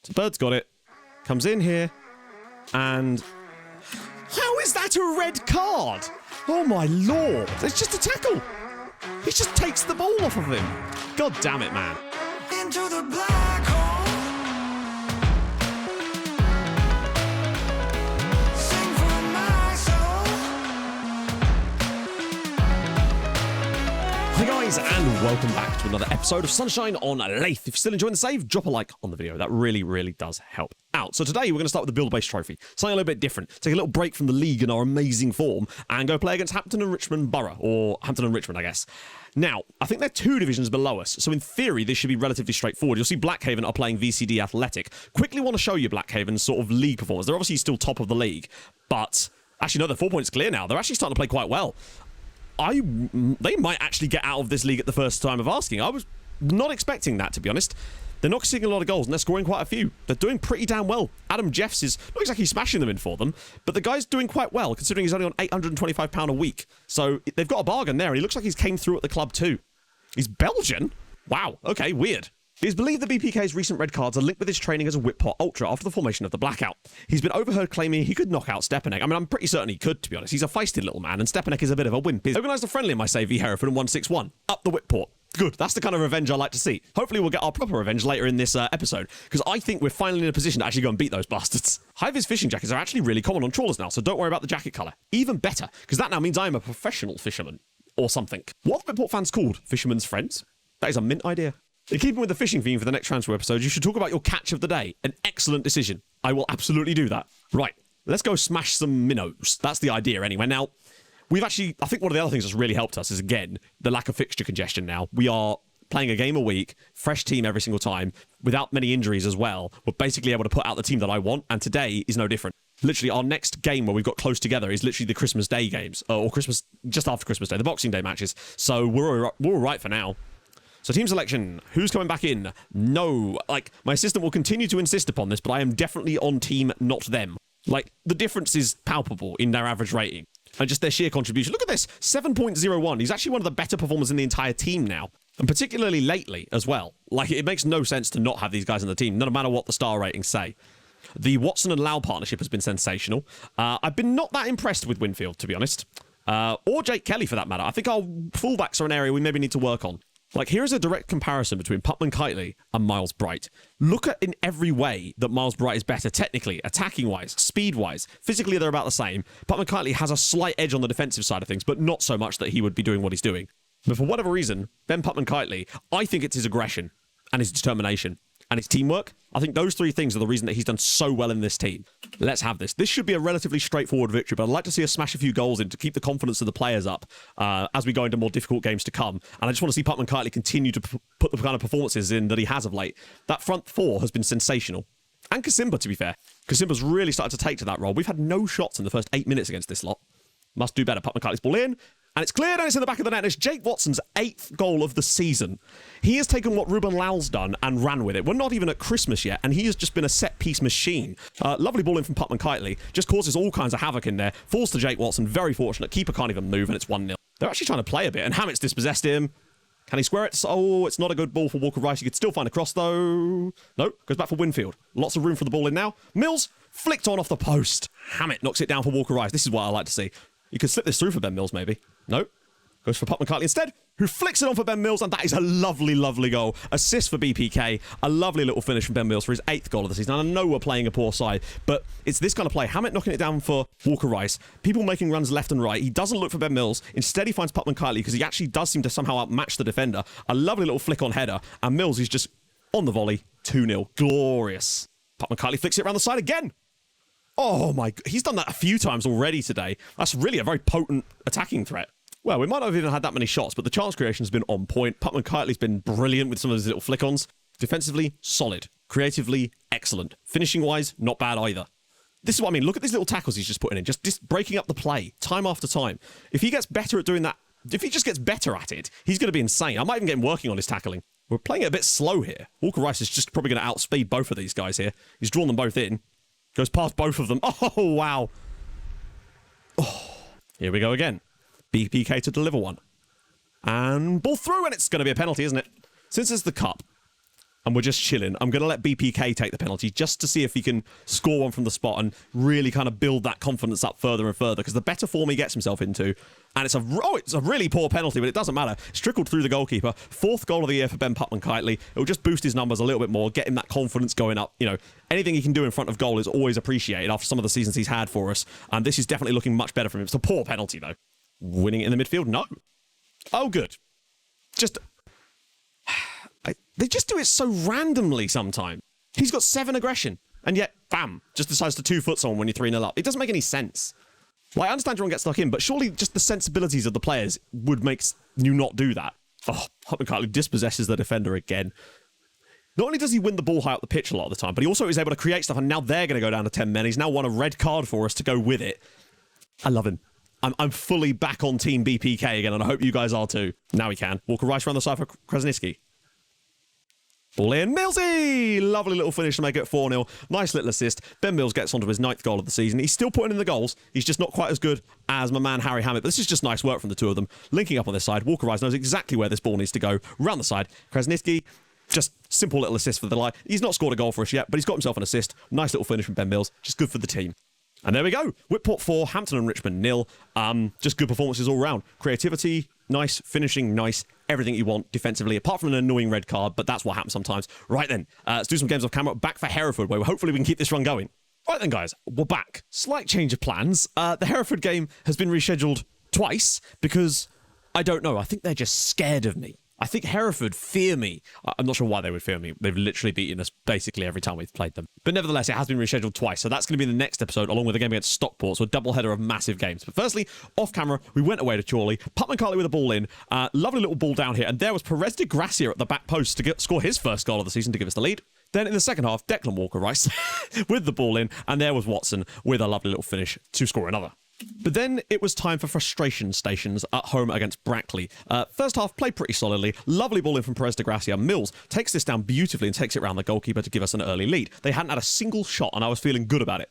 So Bird's got it. Comes in here. And... how is that a red card? Oh my lord. It's just a tackle. He just takes the ball off of him. God damn it, man. Into the black hole. Sing for my soul. Hi guys, and welcome back to another episode of Sunshine on Leyth. If you're still enjoying the save, drop a like on the video. That really does help out. So today we're going to start with the Buildbase Trophy. Something a little bit different. Take a little break from the league and our amazing form and go play against Hampton and Richmond Borough, or Hampton and Richmond, I guess. Now, I think they're 2 divisions below us, so in theory this should be relatively straightforward. You'll see Blackhaven are playing VCD Athletic. Quickly want to show you Blackhaven's sort of league performance. They're obviously still top of the league, but actually no, they're 4 points clear now. They're actually starting to play quite well. They might actually get out of this league at the first time of asking. I was not expecting that, to be honest. They're not seeing a lot of goals, and they're scoring quite a few. They're doing pretty damn well. Adam Jeffs is not exactly smashing them in for them, but the guy's doing quite well, considering he's only on £825 a week. So they've got a bargain there, and he looks like he's came through at the club too. He's Belgian? Wow, okay, weird. It is believed that BPK's recent red cards are linked with his training as a Whitport Ultra after the formation of the Blackout. He's been overheard claiming he could knock out Stepanek. I mean, I'm pretty certain he could, to be honest. He's a feisty little man, and Stepanek is a bit of a wimp. He's organised a friendly in my save v Hereford in 161. Up the Whitport. Good. That's the kind of revenge I like to see. Hopefully we'll get our proper revenge later in this episode, because I think we're finally in a position to actually go and beat those bastards. High-vis fishing jackets are actually really common on trawlers now, so don't worry about the jacket colour. Even better, because that now means I am a professional fisherman. Or something. What are Whitport fans called? Fisherman's friends? That is a mint idea. In keeping with the fishing theme for the next transfer episode, you should talk about your catch of the day. An excellent decision. I will absolutely do that. Right, let's go smash some minnows. That's the idea anyway. Now, we've actually, I think one of the other things that's really helped us is, again, the lack of fixture congestion now. We are playing a game a week, fresh team every single time, without many injuries as well. We're basically able to put out the team that I want, and today is no different. Literally, our next game where we've got close together is literally the Christmas Day games, or Christmas, just after Christmas Day, the Boxing Day matches. So we're all right for now. So team selection, who's coming back in? No, like, my assistant will continue to insist upon this, but I am definitely on team not them. Like, the difference is palpable in their average rating. And just their sheer contribution. Look at this, 7.01. He's actually one of the better performers in the entire team now. And particularly lately as well. Like, it makes no sense to not have these guys in the team, no matter what the star ratings say. The Watson and Lau partnership has been sensational. I've been not that impressed with Winfield, to be honest. Or Jake Kelly, for that matter. I think our fullbacks are an area we maybe need to work on. Like, here's a direct comparison between Putman Kitely and Miles Bright. Look at in every way that Miles Bright is better technically, attacking-wise, speed-wise. Physically, they're about the same. Putman Kitely has a slight edge on the defensive side of things, but not so much that he would be doing what he's doing. But for whatever reason, Ben Putman Kitely, I think it's his aggression and his determination and his teamwork. I think those 3 things are the reason that he's done so well in this team. Let's have this. This should be a relatively straightforward victory, but I'd like to see us smash a few goals in to keep the confidence of the players up as we go into more difficult games to come. And I just want to see Putman Kitely continue to put the kind of performances in that he has of late. That front 4 has been sensational. And Kasimba, to be fair. Kasimba's really started to take to that role. We've had no shots in the first 8 minutes against this lot. Must do better. Putman Kitely's ball in. And it's cleared and it's in the back of the net. And it's Jake Watson's 8th goal of the season. He has taken what Ruben Lau's done and ran with it. We're not even at Christmas yet, and he has just been a set-piece machine. Lovely ball in from Putman Kitely. Just causes all kinds of havoc in there. Falls to Jake Watson. Very fortunate. Keeper can't even move, and it's 1-0. They're actually trying to play a bit, and Hammett's dispossessed him. Can he square it? Oh, it's not a good ball for Walker Rice. He could still find a cross, though. No, goes back for Winfield. Lots of room for the ball in now. Mills flicked on off the post. Hammett knocks it down for Walker Rice. This is what I like to see. You could slip this through for Ben Mills, maybe. No. Goes for Putman Kitely instead, who flicks it on for Ben Mills, and that is a lovely goal. Assist for BPK. A lovely little finish from Ben Mills for his 8th goal of the season. And I know we're playing a poor side, but it's this kind of play. Hammett knocking it down for Walker Rice. People making runs left and right. He doesn't look for Ben Mills. Instead, he finds Putman Kitely because he actually does seem to somehow outmatch the defender. A lovely little flick on header, and Mills is just on the volley. 2-0. Glorious. Putman Kitely flicks it around the side again. Oh my, he's done that a few times already today. That's really a very potent attacking threat. Well, we might not have even had that many shots, but the chance creation has been on point. Putman Kitely's been brilliant with some of his little flick-ons. Defensively, solid. Creatively, excellent. Finishing-wise, not bad either. This is what I mean. Look at these little tackles he's just putting in. Just breaking up the play, time after time. If he gets better at doing that, if he just gets better at it, he's going to be insane. I might even get him working on his tackling. We're playing it a bit slow here. Walker Rice is just probably going to outspeed both of these guys here. He's drawn them both in. Goes past both of them. Oh, wow. Oh, here we go again. BPK to deliver one. And ball through, and it's going to be a penalty, isn't it? Since it's the cup, and we're just chilling. I'm going to let BPK take the penalty just to see if he can score one from the spot and really kind of build that confidence up further and further, because the better form he gets himself into, and it's a really poor penalty, but it doesn't matter. It's trickled through the goalkeeper. 4th goal of the year for Ben Putman-Kiteley. It will just boost his numbers a little bit more, get him that confidence going up. You know, anything he can do in front of goal is always appreciated after some of the seasons he's had for us, and this is definitely looking much better for him. It's a poor penalty, though. Winning it in the midfield? No. Oh, good. Just... They just do it so randomly sometimes. He's got 7 aggression, and yet, bam, just decides to 2-foot someone when you're 3-0 up. It doesn't make any sense. Like, I understand everyone gets stuck in, but surely just the sensibilities of the players would make you not do that. Oh, Putman-Kiteley dispossesses the defender again. Not only does he win the ball high up the pitch a lot of the time, but he also is able to create stuff, and now they're going to go down to 10 men. He's now won a red card for us to go with it. I love him. I'm fully back on Team BPK again, and I hope you guys are too. Now he can. Walker Rice around the side for Krasniqi. Ball in. Millsy! Lovely little finish to make it 4-0. Nice little assist. Ben Mills gets onto his 9th goal of the season. He's still putting in the goals. He's just not quite as good as my man Harry Hammett. But this is just nice work from the two of them. Linking up on this side. Walker Rice knows exactly where this ball needs to go. Round the side. Krasniqi, just simple little assist for the line. He's not scored a goal for us yet, but he's got himself an assist. Nice little finish from Ben Mills. Just good for the team. And there we go. Whitport 4, Hampton and Richmond 0. Just good performances all round. Creativity, nice. Finishing, nice. Everything you want defensively, apart from an annoying red card, but that's what happens sometimes. Right then, let's do some games off camera. Back for Hereford, where hopefully we can keep this run going. Right then, guys, we're back. Slight change of plans. The Hereford game has been rescheduled twice because, I don't know, I think they're just scared of me. I think Hereford fear me. I'm not sure why they would fear me. They've literally beaten us basically every time we've played them. But nevertheless, it has been rescheduled twice. So that's going to be the next episode, along with a game against Stockport. So a doubleheader of massive games. But firstly, off camera, we went away to Chorley. Putman-Kiteley with a ball in. Lovely little ball down here. And there was Perez de Gracia at the back post to score his first goal of the season to give us the lead. Then in the second half, Declan Walker Rice with the ball in. And there was Watson with a lovely little finish to score another. But then it was time for frustration stations at home against Brackley. First half played pretty solidly. Lovely ball in from Perez de Gracia. Mills takes this down beautifully and takes it round the goalkeeper to give us an early lead. They hadn't had a single shot and I was feeling good about it.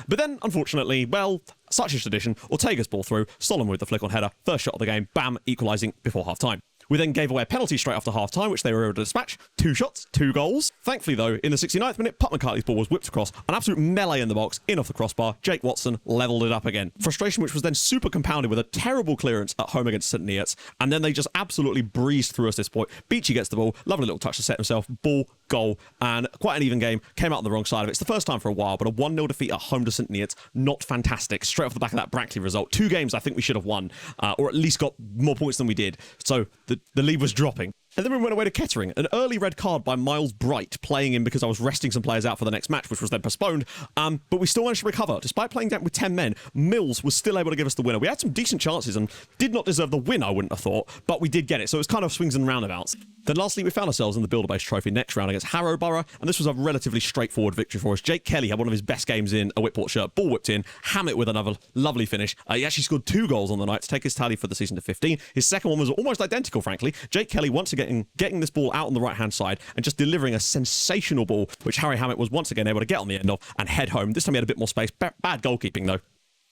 But then, unfortunately, well, such is tradition. Ortega's ball through. Solomon with the flick on header. First shot of the game. Bam, equalising before half-time. We then gave away a penalty straight after half-time, which they were able to dispatch. 2 shots, 2 goals. Thankfully, though, in the 69th minute, Putman-Kiteley's ball was whipped across. An absolute melee in the box, in off the crossbar. Jake Watson levelled it up again. Frustration which was then super compounded with a terrible clearance at home against St Neots. And then they just absolutely breezed through us this point. Beachy gets the ball. Lovely little touch to set himself. Ball, goal, and quite an even game. Came out on the wrong side of it. It's the first time for a while, but a 1-0 defeat at home to St Neots, not fantastic. Straight off the back of that Brackley result. 2 games I think we should have won, or at least got more points than we did. So the lead was dropping. And then we went away to Kettering. An early red card by Miles Bright, playing in because I was resting some players out for the next match, which was then postponed. But we still managed to recover. Despite playing down with 10 men, Mills was still able to give us the winner. We had some decent chances and did not deserve the win, I wouldn't have thought, but we did get it. So it was kind of swings and roundabouts. Then lastly, we found ourselves in the Buildbase Trophy next round against Harrow Borough, and this was a relatively straightforward victory for us. Jake Kelly had one of his best games in a Whitport shirt. Ball whipped in. Hammett with another lovely finish. He actually scored 2 goals on the night to take his tally for the season to 15. His second one was almost identical, frankly. Jake Kelly once again getting this ball out on the right-hand side and just delivering a sensational ball, which Harry Hammett was once again able to get on the end of and head home. This time he had a bit more space. Bad goalkeeping, though.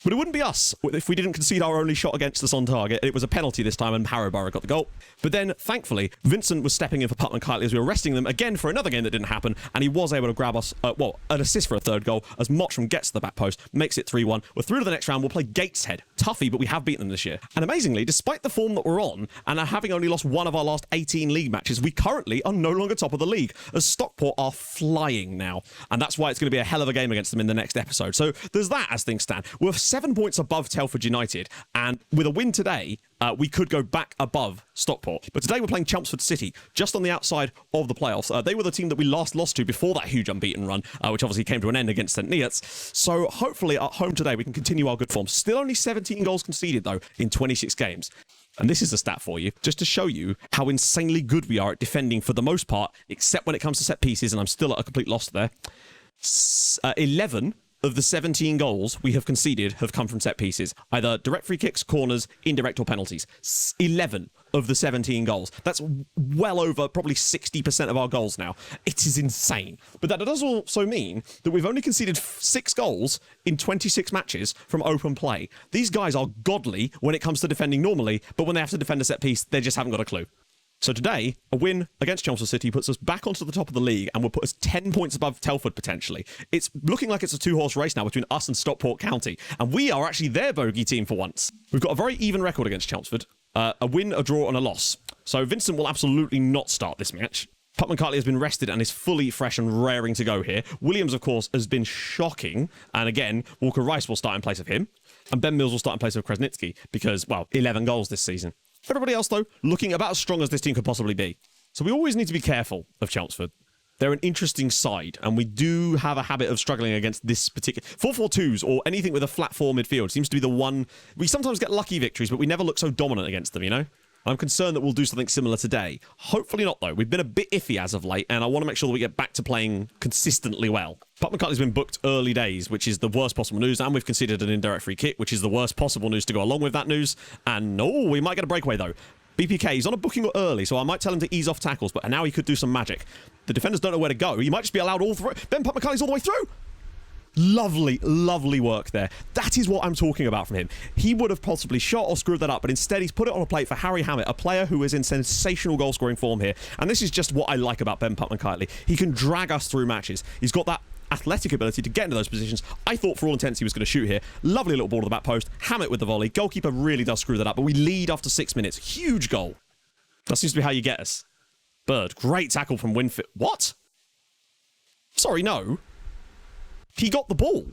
But it wouldn't be us if we didn't concede our only shot against us on target. It was a penalty this time and Harrow Borough got the goal. But then, thankfully, Vincent was stepping in for Putman-Kiteley as we were resting them again for another game that didn't happen, and he was able to grab us, an assist for a 3rd goal as Mottram gets to the back post, makes it 3-1. We're through to the next round. We'll play Gateshead. Toughy, but we have beaten them this year. And amazingly, despite the form that we're on, and having only lost 1 of our last 18 league matches, we currently are no longer top of the league, as Stockport are flying now. And that's why it's going to be a hell of a game against them in the next episode. So there's that as things stand. We're 7 points above Telford United, and with a win today, we could go back above Stockport. But today we're playing Chelmsford City, just on the outside of the playoffs. They were the team that we last lost to before that huge unbeaten run, which obviously came to an end against St Neots. So hopefully at home today we can continue our good form. Still only 17 goals conceded, though, in 26 games. And this is a stat for you, just to show you how insanely good we are at defending for the most part, except when it comes to set pieces, and I'm still at a complete loss there. 11 of the 17 goals we have conceded have come from set pieces, either direct free kicks, corners, indirect or penalties. 11 of the 17 goals. That's well over probably 60% of our goals now. It is insane. But that does also mean that we've only conceded 6 goals in 26 matches from open play. These guys are godly when it comes to defending normally, but when they have to defend a set piece, they just haven't got a clue. So today, a win against Chelmsford City puts us back onto the top of the league and will put us 10 points above Telford potentially. It's looking like it's a two-horse race now between us and Stockport County, and we are actually their bogey team for once. We've got a very even record against Chelmsford, a win, a draw, and a loss. So Vincent will absolutely not start this match. Putman-Cartley has been rested and is fully fresh and raring to go here. Williams, of course, has been shocking, and again, Walker-Rice will start in place of him, and Ben Mills will start in place of Kresnitsky because, well, 11 goals this season. Everybody else, though, looking about as strong as this team could possibly be. So we always need to be careful of Chelmsford. They're an interesting side, and we do have a habit of struggling against this particular... 4-4-2s or anything with a flat 4 midfield seems to be the one... We sometimes get lucky victories, but we never look so dominant against them, you know? I'm concerned that we'll do something similar today. Hopefully not, though. We've been a bit iffy as of late, and I want to make sure that we get back to playing consistently well. Putman-Cartley's been booked early days, which is the worst possible news, and we've considered an indirect free kick, which is the worst possible news to go along with that news. And, oh, we might get a breakaway, though. BPK, he's on a booking early, so I might tell him to ease off tackles, but now he could do some magic. The defenders don't know where to go. He might just be allowed all through. Ben Putman-Cartley's all the way through. Lovely, lovely work there. That is what I'm talking about from him. He would have possibly shot or screwed that up, but instead he's put it on a plate for Harry Hammett, a player who is in sensational goal-scoring form here. And this is just what I like about Ben Putman-Cartley. He can drag us through matches. He's got that athletic ability to get into those positions. I thought for all intents he was going to shoot here. Lovely little ball to the back post. Hammett with the volley. Goalkeeper really does screw that up, but we lead after 6 minutes. Huge goal. That seems to be how you get us. Bird, great tackle from Winfield. What? Sorry, no. He got the ball.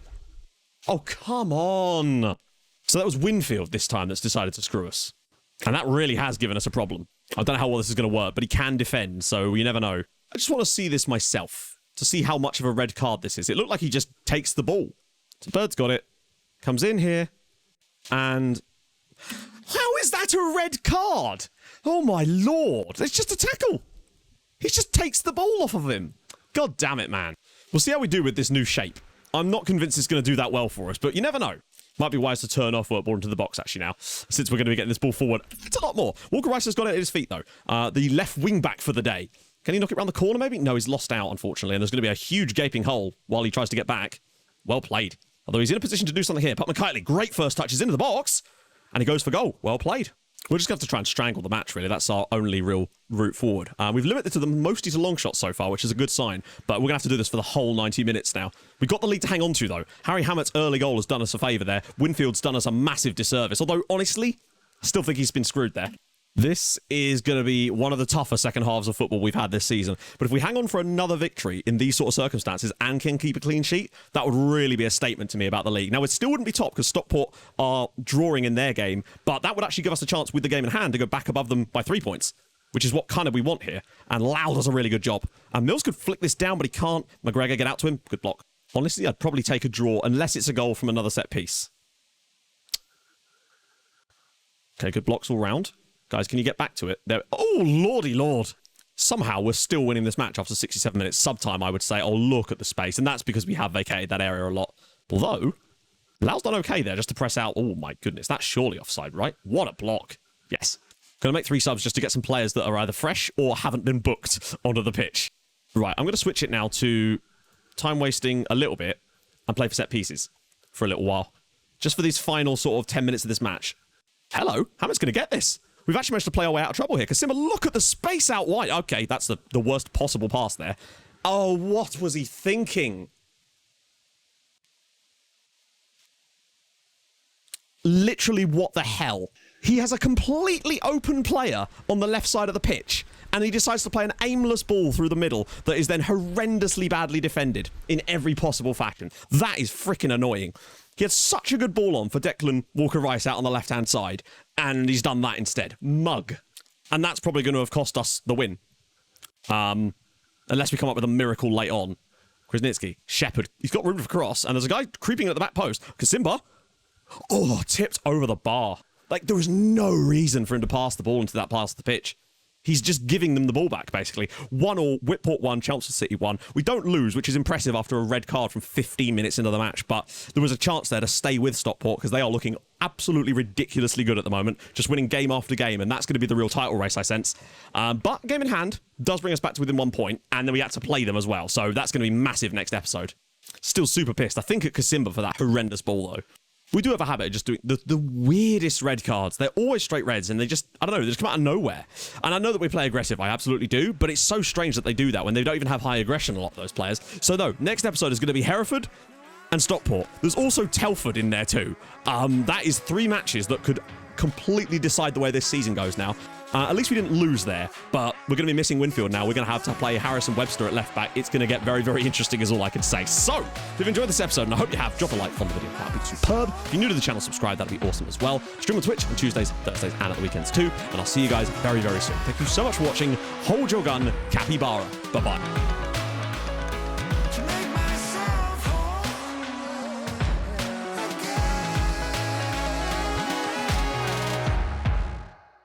Oh, come on. So that was Winfield this time that's decided to screw us. And that really has given us a problem. I don't know how well this is going to work, but he can defend, so you never know. I just want to see this myself, to see how much of a red card this is. It looked like he just takes the ball. So Bird's got it. Comes in here. And... how is that a red card? Oh, my Lord. It's just a tackle. He just takes the ball off of him. God damn it, man. We'll see how we do with this new shape. I'm not convinced it's going to do that well for us, but you never know. Might be wise to turn off Whitport into the box, actually, now, since we're going to be getting this ball forward. It's a lot more. Walker-Rice has got it at his feet, though. The left wing-back for the day. Can he knock it around the corner, maybe? No, he's lost out, unfortunately, and there's going to be a huge gaping hole while he tries to get back. Well played. Although he's in a position to do something here. Putman-Cartley, great first touch, is into the box, and he goes for goal. Well played. We're just going to have to try and strangle the match, really. That's our only real route forward. We've limited to the mostly to long shots so far, which is a good sign. But we're going to have to do this for the whole 90 minutes now. We've got the lead to hang on to, though. Harry Hammett's early goal has done us a favour there. Winfield's done us a massive disservice. Although, honestly, I still think he's been screwed there. This is going to be one of the tougher second halves of football we've had this season. But if we hang on for another victory in these sort of circumstances and can keep a clean sheet, that would really be a statement to me about the league. Now, it still wouldn't be top because Stockport are drawing in their game, but that would actually give us a chance with the game in hand to go back above them by 3 points, which is what kind of we want here. And Lau does a really good job. And Mills could flick this down, but he can't. McGregor, get out to him. Good block. Honestly, I'd probably take a draw unless it's a goal from another set piece. Okay, good blocks all round. Guys, can you get back to it? There. Oh, lordy lord. Somehow we're still winning this match after 67 minutes. Sub-time, I would say. Oh, look at the space. And that's because we have vacated that area a lot. Although, Lau's done okay there just to press out. Oh, my goodness. That's surely offside, right? What a block. Yes. Going to make 3 subs just to get some players that are either fresh or haven't been booked onto the pitch. Right, I'm going to switch it now to time wasting a little bit and play for set pieces for a little while. Just for these final sort of 10 minutes of this match. Hello. Hammett's going to get this. We've actually managed to play our way out of trouble here. Kasimba, look at the space out wide. Okay, that's the worst possible pass there. Oh, what was he thinking? Literally, what the hell? He has a completely open player on the left side of the pitch, and he decides to play an aimless ball through the middle that is then horrendously badly defended in every possible fashion. That is freaking annoying. He had such a good ball on for Declan Walker-Rice out on the left-hand side, and he's done that instead. Mug. And that's probably going to have cost us the win. Unless we come up with a miracle late on. Kresnitsky, Shepherd. He's got room for cross, and there's a guy creeping at the back post. Kasimba. Oh, tipped over the bar. Like, there was no reason for him to pass the ball into that part of the pitch. He's just giving them the ball back, basically. 1-1, Whitport 1, Chelmsford City 1. We don't lose, which is impressive after a red card from 15 minutes into the match, but there was a chance there to stay with Stockport because they are looking absolutely ridiculously good at the moment, just winning game after game, and that's going to be the real title race, I sense. But game in hand does bring us back to within 1 point, and then we had to play them as well, so that's going to be massive next episode. Still super pissed. I think at Kasimba for that horrendous ball, though. We do have a habit of just doing the weirdest red cards. They're always straight reds, and they just, I don't know, they just come out of nowhere. And I know that we play aggressive, I absolutely do, but it's so strange that they do that when they don't even have high aggression, a lot of those players. So no, next episode is going to be Hereford and Stockport. There's also Telford in there too. That is 3 matches that could completely decide the way this season goes now. At least we didn't lose there, but we're going to be missing Winfield now. We're going to have to play Harrison Webster at left back. It's going to get very, very interesting is all I can say. So, if you've enjoyed this episode, and I hope you have, drop a like on the video. That'd be superb. If you're new to the channel, subscribe. That'd be awesome as well. Stream on Twitch on Tuesdays, Thursdays, and at the weekends too. And I'll see you guys very, very soon. Thank you so much for watching. Hold your gun, Capybara. Bye-bye.